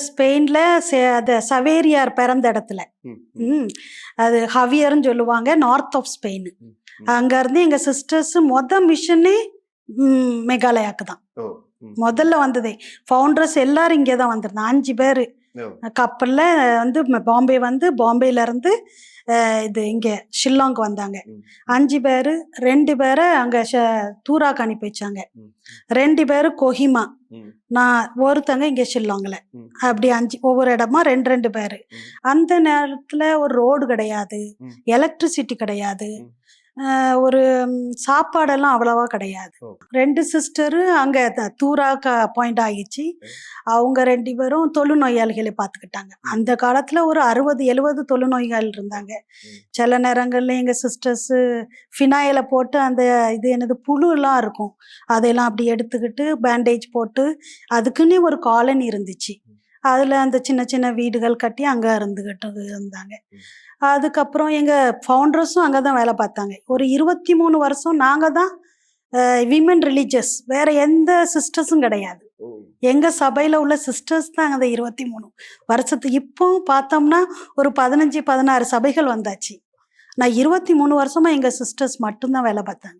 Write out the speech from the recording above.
ஸ்பெயின்ல அது சவேரியார் பிறந்த இடத்துல. ம், ம், ம் அது ஹவியர்னு சொல்லுவாங்க, நார்த் ஆஃப் ஸ்பெயின். ம், ம். அங்கேருந்து எங்கள் சிஸ்டர்ஸ் மிஷனே மேகாலயாவுக்கு தான் ஓ, ம், முதல்ல வந்ததே. ஃபவுண்டர்ஸ் எல்லாரும் இங்கே தான் வந்திருந்தாங்க, 5 பேர் ஓ, கப்பலில் வந்து பாம்பே வந்து பாம்பேலேருந்து இது இங்கே ஷில்லாங்கு வந்தாங்க. ம், 5 பேர், 2 பேரை அங்கே தூராக்கு அனுப்பி வச்சாங்க, ம், 2 பேர் கொஹிமா, ம், நான் ஒருத்தங்க இங்கே ஷில்லாங்கில். ம், அப்படி 5 ஒவ்வொரு இடமா 2 பேர். ம், அந்த நேரத்தில் ஒரு ரோடு கிடையாது, ம், எலக்ட்ரிசிட்டி கிடையாது, ம். ஒரு சாப்பாடெல்லாம் அவ்வளவா கிடையாது. ஓ. 2 சிஸ்டரு அங்கே தூராக்கு அப்பாயிண்ட் ஆகிடுச்சு. அவங்க 2 பேரும் தொழுநோயாளிகளை பார்த்துக்கிட்டாங்க. அந்த காலத்தில் ஒரு 60-70 தொழுநோயாளிகள் இருந்தாங்க. ம். சில நேரங்களில் எங்கள் சிஸ்டர்ஸு ஃபினாயிலை போட்டு அந்த இது என்னது புழுலாம் இருக்கும், அதையெல்லாம் அப்படி எடுத்துக்கிட்டு பேண்டேஜ் போட்டு அதுக்குன்னே ஒரு காலனி இருந்துச்சு. அதில் அந்த சின்ன சின்ன வீடுகள் கட்டி அங்கே இருந்துக்கிட்டு இருந்தாங்க. அதுக்கப்புறம் எங்கள் ஃபவுண்டர்ஸும் அங்கே தான் வேலை பார்த்தாங்க. ஒரு 23 வருஷம் நாங்கள் தான் விமன் ரிலீஜியஸ், வேறு எந்த சிஸ்டர்ஸும் கிடையாது. ஓ. எங்கள் சபையில் உள்ள சிஸ்டர்ஸ் தான் அந்த 23 வருஷத்துக்கு. இப்போ பார்த்தோம்னா ஒரு 15-16 சபைகள் வந்தாச்சு. நான் 23 வருஷமாக எங்கள் சிஸ்டர்ஸ் மட்டும்தான் வேலை பார்த்தாங்க.